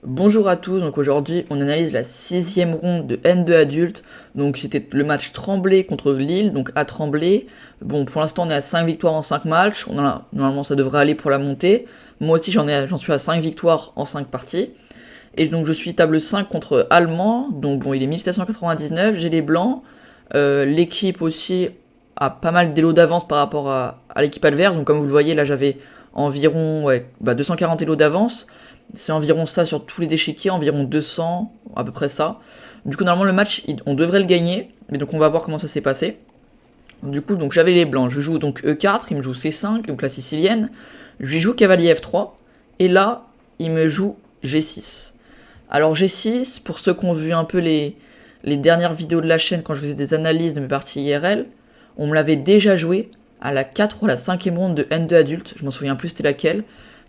Bonjour à tous, donc aujourd'hui on analyse la sixième ronde de N2 adulte. Donc c'était le match Tremblay contre Lille, donc à Tremblay. Bon, pour l'instant on est à 5 victoires en 5 matchs, normalement ça devrait aller pour la montée. Moi aussi j'en suis à 5 victoires en 5 parties. Et donc je suis table 5 contre Allemand, donc bon il est 1799, j'ai les blancs. L'équipe aussi a pas mal d'élo d'avance par rapport à l'équipe adverse, donc comme vous le voyez là j'avais environ 240 élos d'avance. C'est environ ça sur tous les échiquiers, environ 200, à peu près ça. Du coup, normalement, le match, on devrait le gagner. Mais donc, on va voir comment ça s'est passé. Du coup, donc j'avais les blancs. Je joue donc E4, il me joue C5, donc la sicilienne. Je lui joue cavalier F3. Et là, il me joue G6. Alors, G6, pour ceux qui ont vu un peu les dernières vidéos de la chaîne, quand je faisais des analyses de mes parties IRL, on me l'avait déjà joué à la 4 ou à la 5ème ronde de N2 adulte. Je m'en souviens plus c'était laquelle.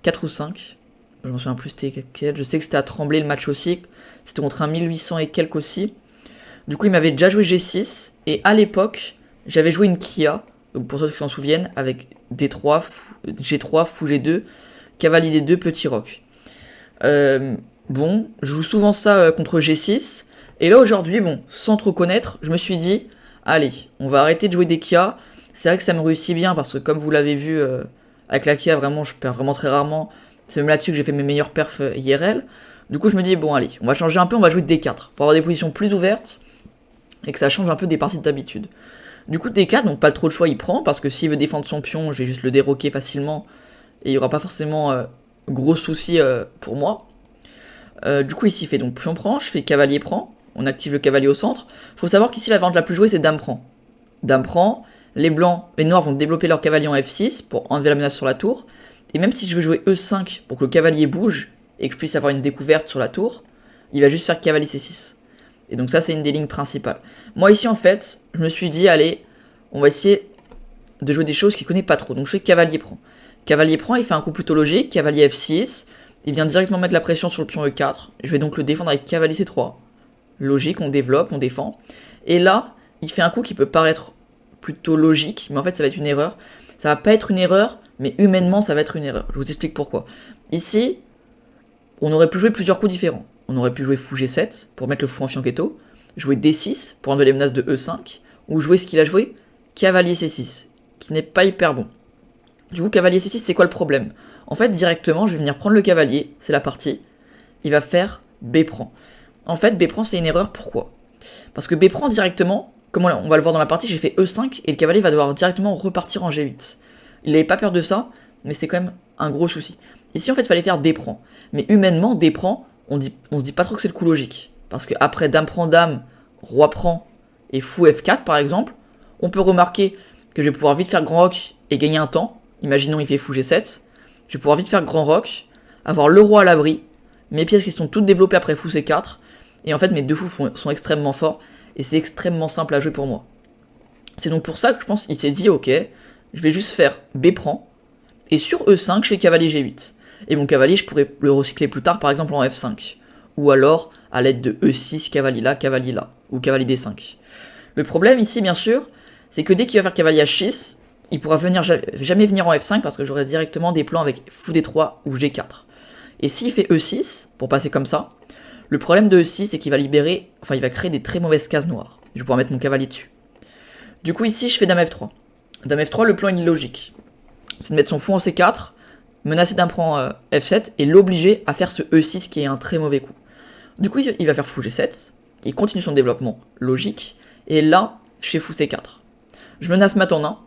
4 ou 5. Je m'en souviens plus c'était quel. Je sais que c'était à Tremblay le match aussi. C'était contre un 1800 et quelques aussi. Du coup, il m'avait déjà joué G6. Et à l'époque, j'avais joué une Kia. Donc pour ceux qui s'en souviennent, avec D3, G3, fou G2, cavalier D2, petit roc. Bon, je joue souvent ça contre G6. Et là aujourd'hui, bon, sans trop connaître, je me suis dit, allez, on va arrêter de jouer des Kia. C'est vrai que ça me réussit bien parce que comme vous l'avez vu avec la Kia, vraiment, je perds vraiment très rarement. C'est même là-dessus que j'ai fait mes meilleurs perfs IRL. Du coup, je me dis, bon, allez, on va changer un peu, on va jouer D4 pour avoir des positions plus ouvertes et que ça change un peu des parties d'habitude. Du coup, D4, donc pas trop de choix, il prend parce que s'il veut défendre son pion, je vais juste le déroquer facilement et il n'y aura pas forcément gros soucis pour moi. Du coup, ici, il fait donc pion prend, je fais cavalier prend, on active le cavalier au centre. Faut savoir qu'ici, la variante la plus jouée, c'est dame prend. Dame prend, les noirs vont développer leur cavalier en F6 pour enlever la menace sur la tour. Et même si je veux jouer E5 pour que le cavalier bouge et que je puisse avoir une découverte sur la tour, il va juste faire cavalier C6. Et donc ça, c'est une des lignes principales. Moi ici, en fait, je me suis dit, allez, on va essayer de jouer des choses qu'il connaît pas trop. Donc je fais cavalier prend. Cavalier prend, il fait un coup plutôt logique, cavalier F6. Il vient directement mettre la pression sur le pion E4. Je vais donc le défendre avec cavalier C3. Logique, on développe, on défend. Et là, il fait un coup qui peut paraître plutôt logique, mais en fait, ça va être une erreur. Ça va pas être une erreur, mais humainement, ça va être une erreur. Je vous explique pourquoi. Ici, on aurait pu jouer plusieurs coups différents. On aurait pu jouer fou G7 pour mettre le fou en fianchetto, jouer D6 pour enlever les menaces de E5, ou jouer ce qu'il a joué, cavalier C6, qui n'est pas hyper bon. Du coup, cavalier C6, c'est quoi le problème? En fait, directement, je vais venir prendre le cavalier, c'est la partie. Il va faire B prend. En fait, B prend, c'est une erreur, pourquoi? Parce que B prend directement, comme on va le voir dans la partie, j'ai fait E5 et le cavalier va devoir directement repartir en G8. Il n'avait pas peur de ça, mais c'est quand même un gros souci. Ici, en fait, il fallait faire D prend. Mais humainement, D prend, on se dit pas trop que c'est le coup logique. Parce que après dame prend dame, roi prend et fou F4 par exemple, on peut remarquer que je vais pouvoir vite faire grand roc et gagner un temps. Imaginons il fait fou G7. Je vais pouvoir vite faire grand roc, avoir le roi à l'abri, mes pièces qui sont toutes développées après fou C4. Et en fait, mes deux fous sont extrêmement forts et c'est extrêmement simple à jouer pour moi. C'est donc pour ça que je pense qu'il s'est dit, ok, je vais juste faire B prend, et sur E5, je fais cavalier G8. Et mon cavalier, je pourrais le recycler plus tard, par exemple en F5. Ou alors, à l'aide de E6, cavalier là, ou cavalier D5. Le problème ici, bien sûr, c'est que dès qu'il va faire cavalier H6, il pourra jamais venir en F5 parce que j'aurai directement des plans avec fou D3 ou G4. Et s'il fait E6, pour passer comme ça, le problème de E6, c'est qu'il va il va créer des très mauvaises cases noires. Je vais pouvoir mettre mon cavalier dessus. Du coup, ici, je fais dame F3. Dame F3, le plan est illogique. C'est de mettre son fou en C4, menacer d'un prend F7 et l'obliger à faire ce E6 qui est un très mauvais coup. Du coup, il va faire fou G7, il continue son développement logique, et là, je fais fou C4. Je menace mat en 1,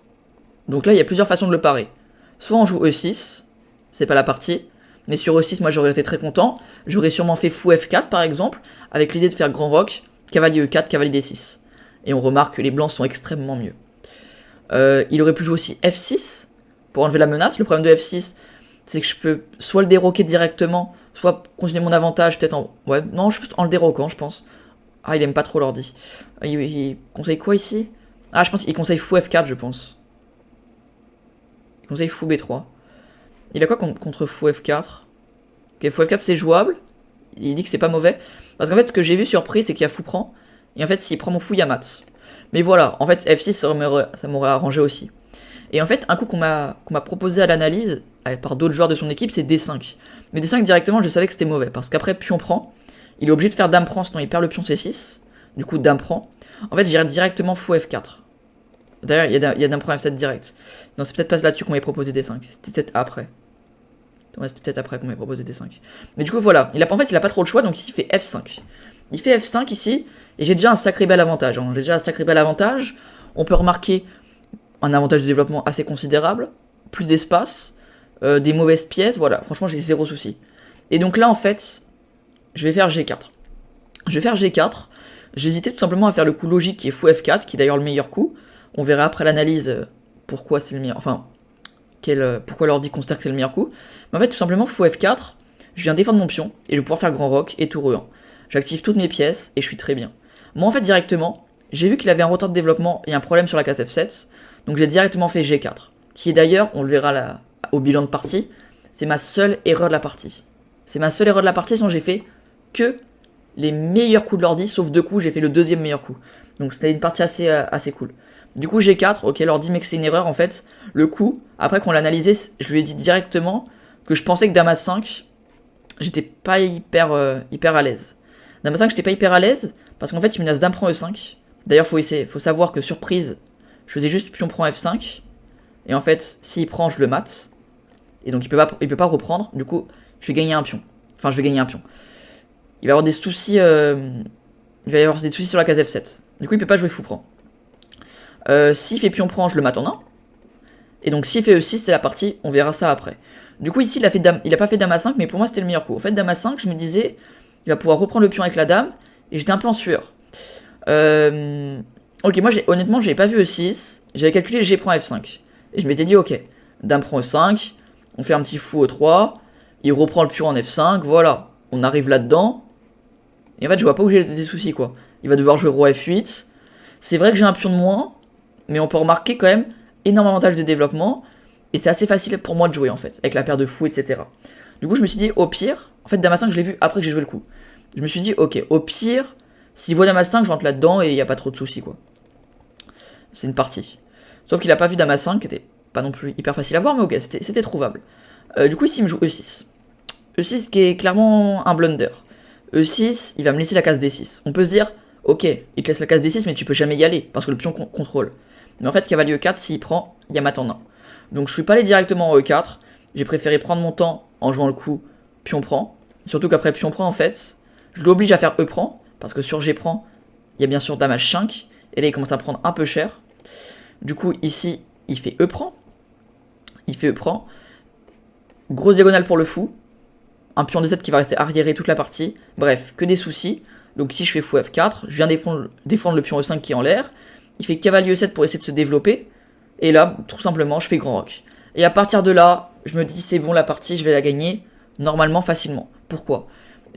donc là, il y a plusieurs façons de le parer. Soit on joue E6, c'est pas la partie, mais sur E6, moi j'aurais été très content, j'aurais sûrement fait fou F4 par exemple, avec l'idée de faire grand roc, cavalier E4, cavalier D6. Et on remarque que les blancs sont extrêmement mieux. Il aurait pu jouer aussi F6 pour enlever la menace. Le problème de F6, c'est que je peux soit le déroquer directement, soit continuer mon avantage, peut-être en... Ouais, non, je peux en le déroquant, je pense. Ah, il aime pas trop l'ordi. Il conseille quoi ici? Ah, je pense qu'il conseille fou F4, je pense. Il conseille fou B3. Il a quoi contre fou F4? Ok, fou F4 c'est jouable. Il dit que c'est pas mauvais. Parce qu'en fait, ce que j'ai vu surpris, c'est qu'il y a fou prend. Et en fait, s'il prend mon fou, il y a mat. Mais voilà, en fait, F6, ça m'aurait arrangé aussi. Et en fait, un coup qu'on m'a proposé à l'analyse, par d'autres joueurs de son équipe, c'est D5. Mais D5 directement, je savais que c'était mauvais, parce qu'après pion prend, il est obligé de faire dame prend, sinon il perd le pion C6. Du coup, dame prend. En fait, j'irai directement fou F4. D'ailleurs, il y a dame prend F7 direct. Non, c'est peut-être pas là-dessus qu'on m'avait proposé D5. C'était peut-être après. Ouais, c'était peut-être après qu'on m'avait proposé D5. Mais du coup, voilà. En fait, il a pas trop le choix, donc ici, il fait F5. Il fait F5 ici, et j'ai déjà un sacré bel avantage. Hein. J'ai déjà un sacré bel avantage. On peut remarquer un avantage de développement assez considérable. Plus d'espace. Des mauvaises pièces. Voilà, franchement, j'ai zéro souci. Et donc là, en fait, je vais faire G4. Je vais faire G4. J'hésitais tout simplement à faire le coup logique qui est fou F4, qui est d'ailleurs le meilleur coup. On verra après l'analyse pourquoi c'est le meilleur. Enfin, pourquoi l'ordi considère que c'est le meilleur coup. Mais en fait, tout simplement, fou F4, je viens défendre mon pion, et je vais pouvoir faire grand roc et tour E1. J'active toutes mes pièces, et je suis très bien. Moi, en fait, directement, j'ai vu qu'il avait un retard de développement et un problème sur la case F7, donc j'ai directement fait G4, qui est d'ailleurs, on le verra là, au bilan de partie, c'est ma seule erreur de la partie. C'est ma seule erreur de la partie, sinon j'ai fait que les meilleurs coups de l'ordi, sauf 2 coups, j'ai fait le deuxième meilleur coup. Donc c'était une partie assez cool. Du coup G4, ok, l'ordi mais que c'est une erreur en fait. Le coup, après qu'on l'a analysé, je lui ai dit directement que je pensais que dame A5, j'étais pas hyper à l'aise. Dame A5, j'étais pas hyper à l'aise, parce qu'en fait il menace dame prend E5. D'ailleurs faut savoir que surprise, je faisais juste pion prend F5, et en fait s'il prend je le mate, et donc il peut pas reprendre, du coup je vais gagner un pion. Enfin je vais gagner un pion. Il va y avoir des soucis, sur la case F7. Du coup il peut pas jouer fou prend. S'il fait pion prend, je le mate en 1. Et donc s'il fait E6, c'est la partie, on verra ça après. Du coup ici il a pas fait dame A5, mais pour moi c'était le meilleur coup. En fait dame A5, je me disais, il va pouvoir reprendre le pion avec la dame, et j'étais un peu en sueur. Ok, moi honnêtement j'avais pas vu E6, j'avais calculé G prend F5. Et je m'étais dit ok, dame prend E5, on fait un petit fou E3, il reprend le pion en F5, voilà. On arrive là-dedans, et en fait je vois pas où j'ai des soucis quoi. Il va devoir jouer roi F8, c'est vrai que j'ai un pion de moins, mais on peut remarquer quand même énorme avantage de développement, et c'est assez facile pour moi de jouer en fait, avec la paire de fous, etc. Du coup je me suis dit, au pire, en fait dame A5 je l'ai vu après que j'ai joué le coup. Je me suis dit, ok, au pire, s'il voit dame A5, je rentre là-dedans et il n'y a pas trop de soucis quoi. C'est une partie. Sauf qu'il a pas vu dame A5, qui était pas non plus hyper facile à voir, mais ok, c'était trouvable. Du coup ici il me joue E6. E6 qui est clairement un blunder. E6, il va me laisser la case D6. On peut se dire, ok, il te laisse la case D6, mais tu peux jamais y aller, parce que le pion contrôle. Mais en fait, cavalier E4, s'il prend, il y a mat en 1. Donc je suis pas allé directement en E4, j'ai préféré prendre mon temps en jouant le coup pion prend. Surtout qu'après pion prend, en fait, je l'oblige à faire E prend, parce que sur G prend, il y a bien sûr dame H5, et là il commence à prendre un peu cher. Du coup, ici, il fait E prend. Il fait E prend. Grosse diagonale pour le fou. Un pion D7 qui va rester arriéré toute la partie. Bref, que des soucis. Donc ici je fais fou F4, je viens défendre le pion E5 qui est en l'air. Il fait cavalier E7 pour essayer de se développer. Et là, tout simplement, je fais grand roc. Et à partir de là, je me dis c'est bon la partie, je vais la gagner normalement facilement. Pourquoi?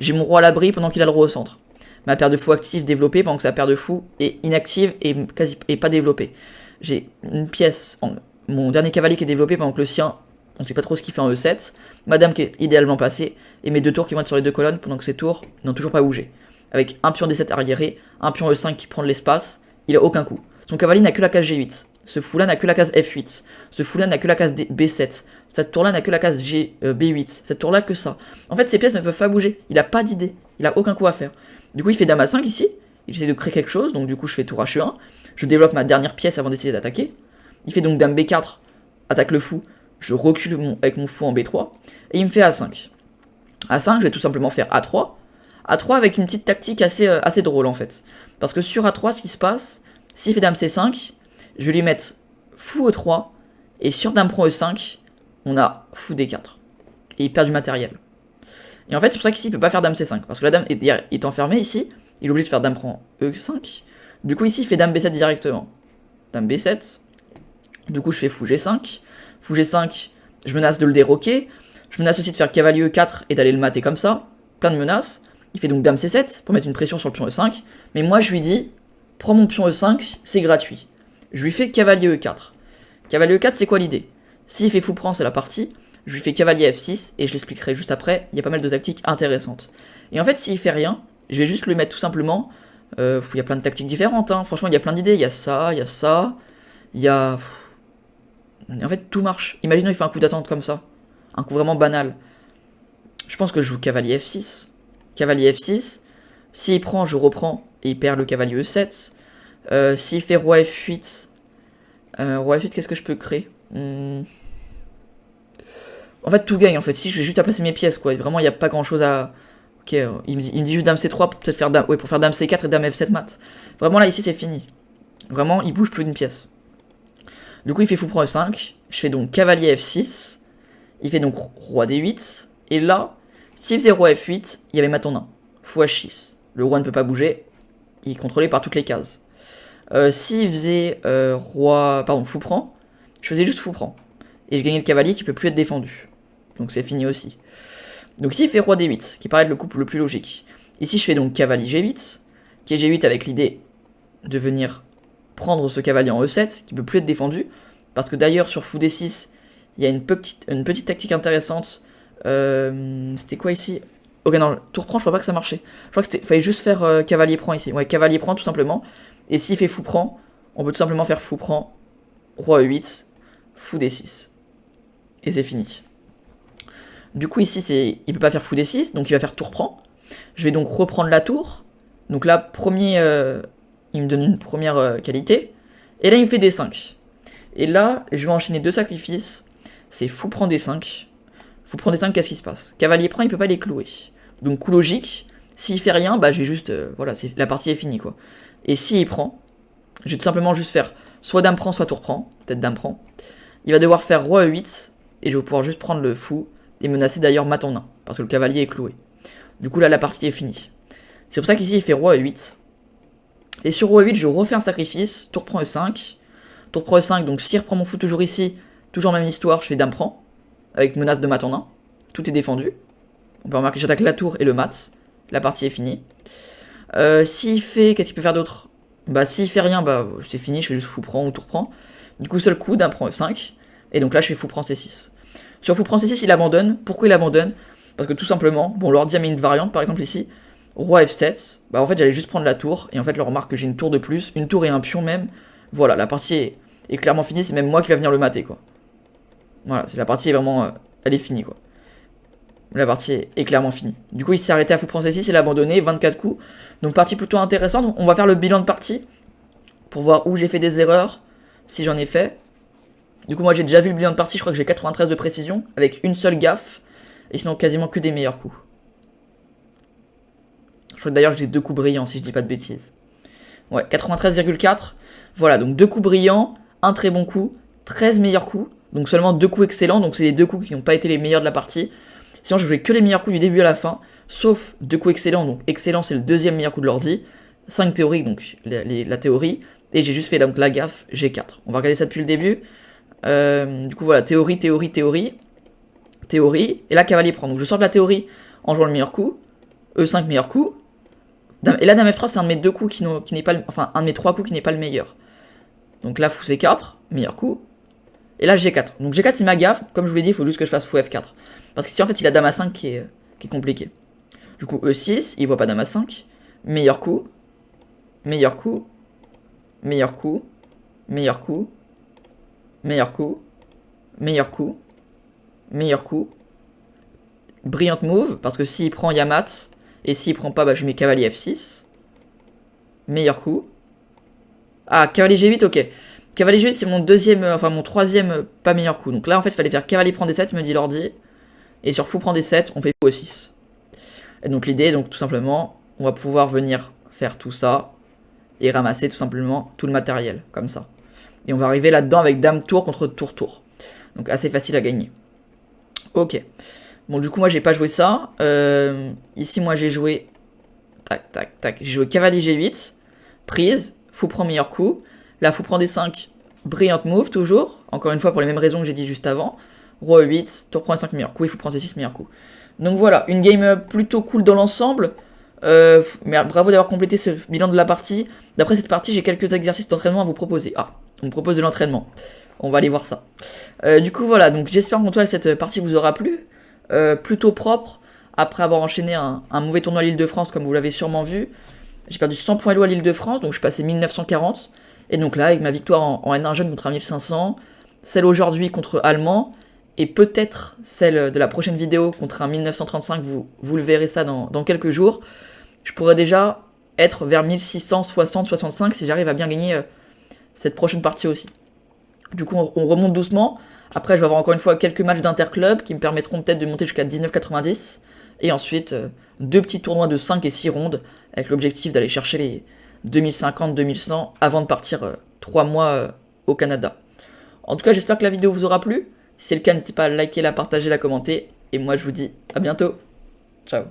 J'ai mon roi à l'abri pendant qu'il a le roi au centre. Ma paire de fous active développée pendant que sa paire de fous est inactive et pas développée. J'ai une pièce, mon dernier cavalier qui est développé pendant que le sien, on sait pas trop ce qu'il fait en E7. Madame qui est idéalement passée, et mes 2 tours qui vont être sur les 2 colonnes pendant que ces tours n'ont toujours pas bougé. Avec un pion D7 arriéré, un pion E5 qui prend de l'espace, il a aucun coup. Son cavalier n'a que la case G8. Ce fou-là n'a que la case F8. Ce fou-là n'a que la case B7. Cette tour-là n'a que la case B8. Cette tour-là que ça. En fait, ces pièces ne peuvent pas bouger. Il a pas d'idée. Il a aucun coup à faire. Du coup, il fait dame A5 ici. Il essaie de créer quelque chose. Donc, du coup, je fais tour H1. Je développe ma dernière pièce avant d'essayer d'attaquer. Il fait donc dame B4. Attaque le fou. Je recule avec mon fou en B3. Et il me fait A5. A5, je vais tout simplement faire A3. A3 avec une petite tactique assez drôle en fait. Parce que sur A3, ce qui se passe, s'il fait dame C5, je vais lui mettre fou E3. Et sur dame prend E5, on a fou D4. Et il perd du matériel. Et en fait, c'est pour ça qu'ici, il peut pas faire dame C5. Parce que la dame est enfermée ici. Il est obligé de faire dame prend E5. Du coup, ici, il fait dame B7 directement. Dame B7. Du coup, je fais fou G5. Fou G5, je menace de le déroquer. Je menace aussi de faire cavalier E4 et d'aller le mater comme ça. Plein de menaces. Il fait donc dame C7 pour mettre une pression sur le pion E5. Mais moi, je lui dis, prends mon pion E5, c'est gratuit. Je lui fais cavalier E4. Cavalier E4, c'est quoi l'idée? S'il fait fou prend, c'est la partie. Je lui fais cavalier F6 et je l'expliquerai juste après. Il y a pas mal de tactiques intéressantes. Et en fait, s'il fait rien, je vais juste lui mettre tout simplement. Il y a plein de tactiques différentes. Hein. Franchement, il y a plein d'idées. Il y a ça, il y a ça. Il y a Et en fait, tout marche. Imaginons il fait un coup d'attente comme ça. Un coup vraiment banal. Je pense que je joue cavalier F6. Cavalier F6. S'il prend, je reprends et il perd le cavalier E7. S'il fait roi F8. Roi F8, qu'est-ce que je peux créer? En fait, tout gagne en fait. Si je vais juste à placer mes pièces, quoi. Vraiment, il n'y a pas grand chose à. Ok, il me dit juste dame C3 pour peut-être faire dame. Ouais, pour faire dame C4 et dame F7 mat. Vraiment, là, ici, c'est fini. Vraiment, il bouge plus d'une pièce. Du coup, il fait fou prend E5. Je fais donc cavalier F6. Il fait donc roi D8. Et là, s'il faisait roi F8, il y avait mat en 1. Fou H6. Le roi ne peut pas bouger. Il est contrôlé par toutes les cases. S'il faisait fou prend, je faisais juste fou prend. Et je gagnais le cavalier qui peut plus être défendu. Donc c'est fini aussi. Donc ici il fait roi D8, qui paraît être le coup le plus logique. Ici je fais donc cavalier G8, qui est G8 avec l'idée de venir prendre ce cavalier en E7, qui peut plus être défendu. Parce que d'ailleurs sur fou D6, il y a une petite tactique intéressante. C'était quoi ici? Ok non, tour prend, je crois pas que ça marchait. Je crois que fallait juste faire cavalier prend ici. Ouais, cavalier prend tout simplement. Et s'il fait fou prend, on peut tout simplement faire fou prend, roi E8, fou D6. Et c'est fini. Du coup ici il peut pas faire fou D6, donc il va faire tour prend. Je vais donc reprendre la tour. Donc là, il me donne une première qualité. Et là il me fait D5. Et là, je vais enchaîner 2 sacrifices. C'est fou prend D5. Fou prend D5, qu'est-ce qui se passe? Cavalier prend, il peut pas les clouer. Donc coup logique, s'il fait rien, bah je vais juste... voilà, la partie est finie quoi. Et s'il prend, je vais tout simplement juste faire soit dame prend, soit tour prend. Peut-être dame prend. Il va devoir faire roi E8. Et je vais pouvoir juste prendre le fou. Et menacer d'ailleurs mat en 1. Parce que le cavalier est cloué. Du coup là la partie est finie. C'est pour ça qu'ici il fait roi E8. Et sur roi E8 je refais un sacrifice. Tour prend E5. Tour prend E5. Donc s'il reprend mon fou toujours ici. Toujours même histoire. Je fais dame prend. Avec menace de mat en 1. Tout est défendu. On peut remarquer que j'attaque la tour et le mat. La partie est finie. S'il fait... Qu'est-ce qu'il peut faire d'autre? Bah s'il fait rien, bah c'est fini. Je fais juste fou prend ou tour prend. Du coup seul coup, dame prend E5. Et donc là je fais fou prend C6. Sur fou prend C6 il abandonne. Pourquoi il abandonne? Parce que tout simplement, bon l'ordi a mis une variante par exemple ici. Roi F7. Bah en fait j'allais juste prendre la tour. Et en fait je remarque que j'ai une tour de plus. Une tour et un pion même. Voilà, la partie est clairement finie. C'est même moi qui va venir le mater quoi. Voilà, la partie est vraiment... elle est finie quoi. La partie est clairement finie. Du coup il s'est arrêté à fou prend C6. Il a abandonné. 24 coups. Donc partie plutôt intéressante. On va faire le bilan de partie. Pour voir où j'ai fait des erreurs. Si j'en ai fait. Du coup moi j'ai déjà vu le bilan de partie, je crois que j'ai 93 de précision, avec une seule gaffe, et sinon quasiment que des meilleurs coups. Je crois d'ailleurs que j'ai 2 coups brillants si je dis pas de bêtises. Ouais, 93,4. Voilà, donc 2 coups brillants, un très bon coup, 13 meilleurs coups, donc seulement 2 coups excellents, donc c'est les 2 coups qui n'ont pas été les meilleurs de la partie. Sinon je jouais que les meilleurs coups du début à la fin, sauf 2 coups excellents, donc excellent c'est le deuxième meilleur coup de l'ordi, 5 théoriques, donc la théorie, et j'ai juste fait donc la gaffe G4. On va regarder ça depuis le début. Du coup voilà, théorie, et là cavalier prend. Donc je sors de la théorie en jouant le meilleur coup, E5 meilleur coup, et là dame F3 c'est un de mes 2 coups qui n'est pas enfin un de mes 3 coups qui n'est pas le meilleur. Donc là fou C4, meilleur coup, et là G4. Donc G4 c'est ma gaffe, comme je vous l'ai dit il faut juste que je fasse fou F4. Parce que si en fait il a dame A5 qui est compliqué. Du coup E6, il voit pas dame A5, meilleur coup, meilleur coup, meilleur coup, meilleur coup, meilleur coup, meilleur coup, meilleur coup. Brillante move, parce que s'il prend, il y a mat. Et s'il prend pas, bah je mets cavalier F6. Meilleur coup. Ah, cavalier G8, ok. Cavalier G8, c'est mon deuxième, enfin mon troisième pas meilleur coup. Donc là, en fait, il fallait faire cavalier prend D7, me dit l'ordi. Et sur fou prend D7, on fait fou E6. Et donc l'idée, donc tout simplement, on va pouvoir venir faire tout ça. Et ramasser tout simplement tout le matériel, comme ça. Et on va arriver là-dedans avec dame tour contre tour tour. Donc assez facile à gagner. Ok. Bon du coup moi j'ai pas joué ça. Ici moi j'ai joué... Tac tac tac. J'ai joué cavalier G8. Prise. Fou prend meilleur coup. Là fou prend D5. Brillante move toujours. Encore une fois pour les mêmes raisons que j'ai dit juste avant. Roi E8. Tour prend D5 meilleur coup. Et fou prend C6 meilleur coup. Donc voilà. Une game plutôt cool dans l'ensemble. Mais bravo d'avoir complété ce bilan de la partie. D'après cette partie, j'ai quelques exercices d'entraînement à vous proposer. Ah, on me propose de l'entraînement. On va aller voir ça. Du coup, voilà. Donc, j'espère qu'en tout cas, cette partie vous aura plu. Plutôt propre. Après avoir enchaîné un mauvais tournoi à l'Île-de-France, comme vous l'avez sûrement vu. J'ai perdu 100 points Elo à l'Île-de-France. Donc, je suis passé 1940. Et donc là, avec ma victoire en N1 jeune contre un 1500. celle aujourd'hui contre Allemand, et peut-être celle de la prochaine vidéo contre un 1935, vous le verrez ça dans quelques jours, je pourrais déjà être vers 1660-65 si j'arrive à bien gagner cette prochaine partie aussi. Du coup, on remonte doucement. Après, je vais avoir encore une fois quelques matchs d'interclub qui me permettront peut-être de monter jusqu'à 19,90. Et ensuite, 2 petits tournois de 5 et 6 rondes avec l'objectif d'aller chercher les 2050-2100 avant de partir 3 mois au Canada. En tout cas, j'espère que la vidéo vous aura plu. Si c'est le cas, n'hésitez pas à liker, la partager, la commenter. Et moi, je vous dis à bientôt. Ciao.